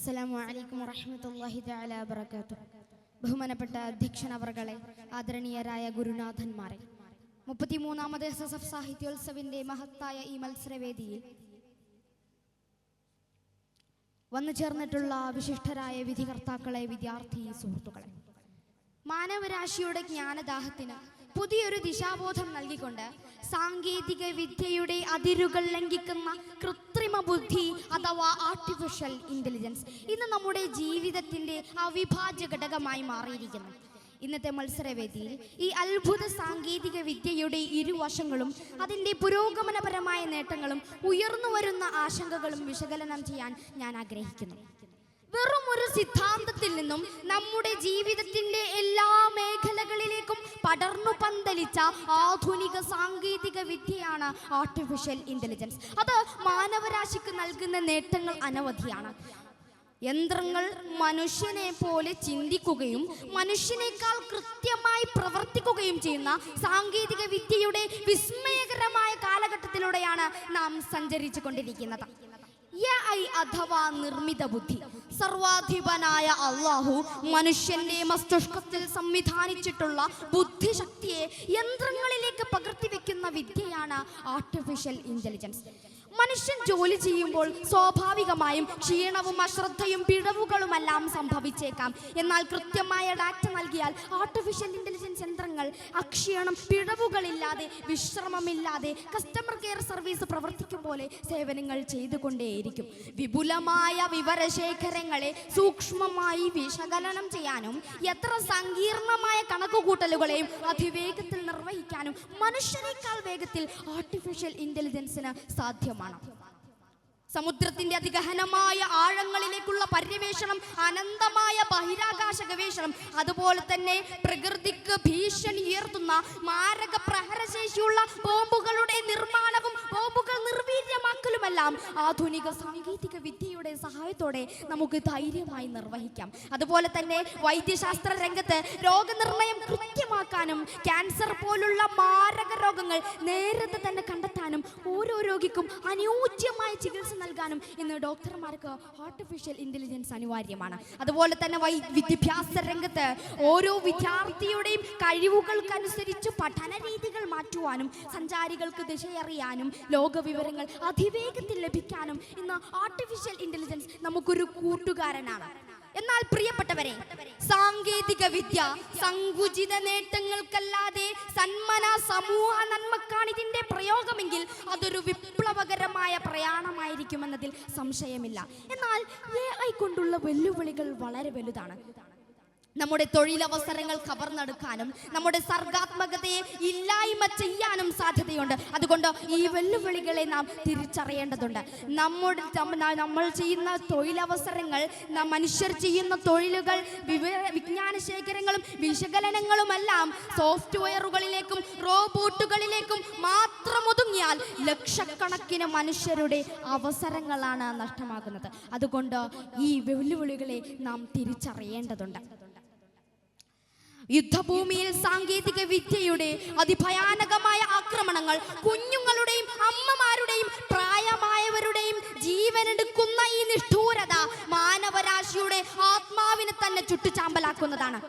അസ്സലാമു അലൈക്കും വറഹ്മത്തുള്ളാഹി തആല വബറകാതുഹു. ബഹുമാനപ്പെട്ട അധ്യക്ഷനവർകളെ, ആദരണീയരായ ഗുരുനാഥന്മാരെ, 33ാമത് SSF സാഹിത്യോത്സവിന്റെ മഹത്തായ ഈ മത്സരവേദിയിൽ വന്നു ചേർന്നിട്ടുള്ള വിശിഷ്ടരായ വിധികർത്താക്കളെ, വിദ്യാർത്ഥി സുഹൃത്തുക്കളെ, മാനവരാശിയുടെ ജ്ഞാനദാഹത്തിന് പുതിയൊരു ദിശാബോധം നൽകിക്കൊണ്ട് സാങ്കേതിക വിദ്യയുടെ അതിരുകൾ ലംഘിക്കുന്ന കൃത്രിമ ബുദ്ധി അഥവാ ആർട്ടിഫിഷ്യൽ ഇന്റലിജൻസ് ഇന്ന് നമ്മുടെ ജീവിതത്തിന്റെ അവിഭാജ്യ ഘടകമായി മാറിയിരിക്കുന്നു. ഇന്നത്തെ മത്സരവേദിയിൽ ഈ അത്ഭുത സാങ്കേതിക വിദ്യയുടെ ഇരുവശങ്ങളും അതിൻ്റെ പുരോഗമനപരമായ നേട്ടങ്ങളും ഉയർന്നു വരുന്ന ആശങ്കകളും വിശകലനം ചെയ്യാൻ ഞാൻ ആഗ്രഹിക്കുന്നു. വെറും ഒരു സിദ്ധാന്തത്തിൽ നിന്നും നമ്മുടെ ജീവിതത്തിന്റെ എല്ലാ മേഖലകളിലേക്കും പടർന്നു പന്തലിച്ച ആധുനിക സാങ്കേതിക വിദ്യയാണ് ആർട്ടിഫിഷ്യൽ ഇന്റലിജൻസ്. അത് മാനവരാശിക്ക് നൽകുന്ന നേട്ടങ്ങൾ അനവധിയാണ്. യന്ത്രങ്ങൾ മനുഷ്യനെ പോലെ ചിന്തിക്കുകയും മനുഷ്യനേക്കാൾ കൃത്യമായി പ്രവർത്തിക്കുകയും ചെയ്യുന്ന സാങ്കേതിക വിദ്യയുടെ വിസ്മയകരമായ കാലഘട്ടത്തിലൂടെയാണ് നാം സഞ്ചരിച്ചു കൊണ്ടിരിക്കുന്നത്. AI അഥവാ നിർമ്മിത ബുദ്ധി, സർവാധിപനായ അള്ളാഹു മനുഷ്യന്റെ മസ്തിഷ്കത്തിൽ സംവിധാനിച്ചിട്ടുള്ള ബുദ്ധിശക്തിയെ യന്ത്രങ്ങളിലേക്ക് പകർത്തിവെക്കുന്ന വിദ്യയാണ് ആർട്ടിഫിഷ്യൽ ഇന്റലിജൻസ്. മനുഷ്യൻ ജോലി ചെയ്യുമ്പോൾ സ്വാഭാവികമായും ക്ഷീണവും അശ്രദ്ധയും പിഴവുകളുമെല്ലാം സംഭവിച്ചേക്കാം. എന്നാൽ കൃത്യമായ ഡാറ്റ നൽകിയാൽ ആർട്ടിഫിഷ്യൽ ഇന്റലിജൻസ് യന്ത്രങ്ങൾ അക്ഷീണം പിഴവുകളില്ലാതെ വിശ്രമമില്ലാതെ കസ്റ്റമർ കെയർ സർവീസ് പ്രവർത്തിക്കും പോലെ സേവനങ്ങൾ ചെയ്തുകൊണ്ടേയിരിക്കും. വിപുലമായ വിവരശേഖരങ്ങളെ സൂക്ഷ്മമായി വിശകലനം ചെയ്യാനും എത്ര സങ്കീർണമായ കണക്കുകൂട്ടലുകളെയും അതിവേഗത്തിൽ നിർവഹിക്കാനും മനുഷ്യനേക്കാൾ വേഗത്തിൽ ആർട്ടിഫിഷ്യൽ ഇന്റലിജൻസിന് സാധ്യമാണ്. സമുദ്രത്തിന്റെ അതിഗഹനമായ ആഴങ്ങളിലേക്കുള്ള പര്യവേഷണം, അനന്തമായ ബഹിരാകാശ ഗവേഷണം, അതുപോലെ തന്നെ പ്രകൃതിക്ക് ഭീഷണി ഉയർത്തുന്ന മാരക പ്രഹരശേഷിയുള്ള ബോംബുകളുടെ നിർമ്മാണവും ബോംബുകൾ നിർവീര്യമാക്കലുമെല്ലാം ആധുനിക സാങ്കേതിക വിദ്യയുടെ സഹായത്തോടെ നമുക്ക് ധൈര്യമായി നിർവഹിക്കാം. അതുപോലെ തന്നെ വൈദ്യശാസ്ത്ര രംഗത്ത് രോഗനിർണയം കൃത്യമാക്കാനും ക്യാൻസർ പോലുള്ള മാരക രോഗങ്ങൾ നേരത്തെ തന്നെ കണ്ടെത്താനും ഓരോ രോഗിക്കും അനുയോജ്യമായ ചികിത്സ നൽകാനും ഇന്ന് ഡോക്ടർമാർക്ക് ആർട്ടിഫിഷ്യൽ ഇന്റലിജൻസ് അനിവാര്യമാണ്. അതുപോലെ തന്നെ വിദ്യാഭ്യാസ രംഗത്ത് ഓരോ വിദ്യാർത്ഥിയുടെയും കഴിവുകൾക്കനുസരിച്ച് പഠന രീതികൾ മാറ്റുവാനും സഞ്ചാരികൾക്ക് ദിശയറിയാനും ലോക വിവരങ്ങൾ അതിവേഗത്തിൽ ലഭിക്കാനും ഇന്ന് ആർട്ടിഫിഷ്യൽ ഇന്റലിജൻസ് നമുക്കൊരു കൂട്ടുകാരനാണ്. എന്നാൽ പ്രിയപ്പെട്ടവരെ, സാങ്കേതിക വിദ്യ സങ്കുചിത നേട്ടങ്ങൾക്കല്ലാതെ സന്മന സമൂഹ നന്മക്കാണ് ഇതിന്റെ പ്രയോഗമെങ്കിൽ അതൊരു വിപ്ലവകരമായ പ്രയാണമായിരിക്കുമെന്നതിൽ സംശയമില്ല. എന്നാൽ AI കൊണ്ടുള്ള വെല്ലുവിളികൾ വളരെ വലുതാണ്. നമ്മുടെ തൊഴിലവസരങ്ങൾ കവർന്നെടുക്കാനും നമ്മുടെ സർഗാത്മകതയെ ഇല്ലായ്മ ചെയ്യാനും സാധ്യതയുണ്ട്. അതുകൊണ്ട് ഈ വെല്ലുവിളികളെ നാം തിരിച്ചറിയേണ്ടതുണ്ട്. നമ്മൾ ചെയ്യുന്ന തൊഴിലവസരങ്ങൾ, മനുഷ്യർ ചെയ്യുന്ന തൊഴിലുകൾ, വിജ്ഞാന ശേഖരങ്ങളും വിശകലനങ്ങളുമെല്ലാം സോഫ്റ്റ്വെയറുകളിലേക്കും റോബോട്ടുകളിലേക്കും മാത്രം ഒതുങ്ങിയാൽ ലക്ഷക്കണക്കിന് മനുഷ്യരുടെ അവസരങ്ങളാണ് നഷ്ടമാകുന്നത്. അതുകൊണ്ട് ഈ വെല്ലുവിളികളെ നാം തിരിച്ചറിയേണ്ടതുണ്ട്. യുദ്ധഭൂമിയിൽ സാങ്കേതിക വിദ്യയുടെ അതിഭയാനകമായ ആക്രമണങ്ങൾ കുഞ്ഞുങ്ങളുടെയും അമ്മമാരുടെയും പ്രായമായവരുടെയും ജീവനെടുക്കുന്ന ഈ നിഷ്ഠൂരത മാനവരാശിയുടെ ആത്മാവിനെ തന്നെ ചുട്ടുചാമ്പലാക്കുന്നതാണ്.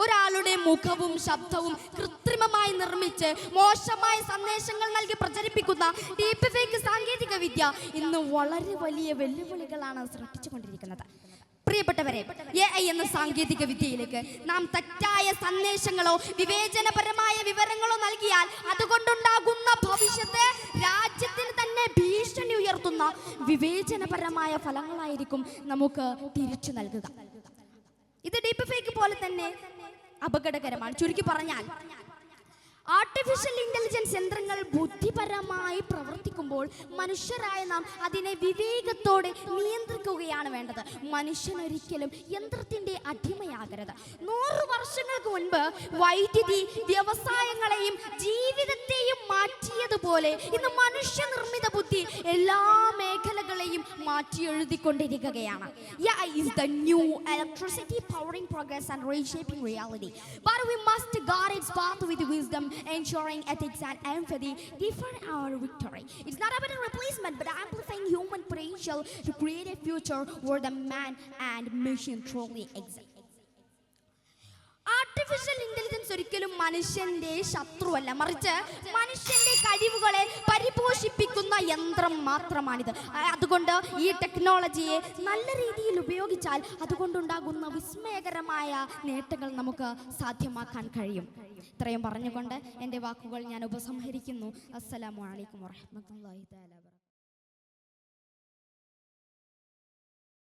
ഒരാളുടെ മുഖവും ശബ്ദവും കൃത്രിമമായി നിർമ്മിച്ച് മോശമായ സന്ദേശങ്ങൾ നൽകി പ്രചരിപ്പിക്കുന്ന ഡീപ് ഫേക്ക് സാങ്കേതിക വിദ്യ ഇന്ന് വളരെ വലിയ വെല്ലുവിളികളാണ് സൃഷ്ടിച്ചുകൊണ്ടിരിക്കുന്നത്. പ്രിയപ്പെട്ടവരെ, AI എന്ന സാങ്കേതിക വിദ്യയിലേക്ക് നാം തെറ്റായ സന്ദേശങ്ങളോ വിവേചനപരമായ വിവരങ്ങളോ നൽകിയാൽ അതുകൊണ്ടുണ്ടാകുന്ന ഭവിഷ്യത്ത് രാജ്യത്തിന് തന്നെ ഭീഷണി ഉയർത്തുന്ന വിവേചനപരമായ ഫലങ്ങളായിരിക്കും നമുക്ക് തിരിച്ചു നൽകുക. ഇത് ഡീപ് ഫേക്ക് പോലെ തന്നെ അപകടകരമാണ്. ചുരുക്കി പറഞ്ഞാൽ, ആർട്ടിഫിഷ്യൽ ഇന്റലിജൻസ് യന്ത്രങ്ങൾ ബുദ്ധിപരമായി പ്രവർത്തിക്കുമ്പോൾ മനുഷ്യരായ നാം അതിനെ വിവേകത്തോടെ നിയന്ത്രിക്കുകയാണ് വേണ്ടത്. മനുഷ്യനൊരിക്കലും യന്ത്രത്തിന്റെ അടിമയാകരുത്. 100 വർഷങ്ങൾക്ക് മുൻപ് വൈദ്യുതി വ്യവസായങ്ങളെയും ജീവിതത്തെയും മാറ്റിയതുപോലെ ഇന്ന് മനുഷ്യനിർമ്മിത ബുദ്ധി എല്ലാ മേഖലകളെയും മാറ്റി എഴുതിക്കൊണ്ടിരിക്കുകയാണ്. AI is the new electricity powering progress and reshaping reality. But we must guard its path with wisdom ensuring ethics and empathy define our victory. It's not about a replacement, but amplifying human potential to create a future where the man and machine truly exist. Artificial intelligence ഒരിക്കലും മനുഷ്യന്റെ ശത്രുവല്ല, മറിച്ച് മനുഷ്യന്റെ കഴിവുകളെ പരിപോഷിപ്പിക്കുന്ന യന്ത്രം മാത്രമാണിത്. അതുകൊണ്ട് ഈ ടെക്നോളജിയെ നല്ല രീതിയിൽ ഉപയോഗിച്ചാൽ അതുകൊണ്ടുണ്ടാകുന്ന വിസ്മയകരമായ നേട്ടങ്ങൾ നമുക്ക് സാധ്യമാക്കാൻ കഴിയും. ഇത്രയും പറഞ്ഞുകൊണ്ട് എൻ്റെ വാക്കുകൾ ഞാൻ ഉപസംഹരിക്കുന്നു. അസ്സലാമു അലൈക്കും വറഹ്മത്തുള്ളാഹി തആല.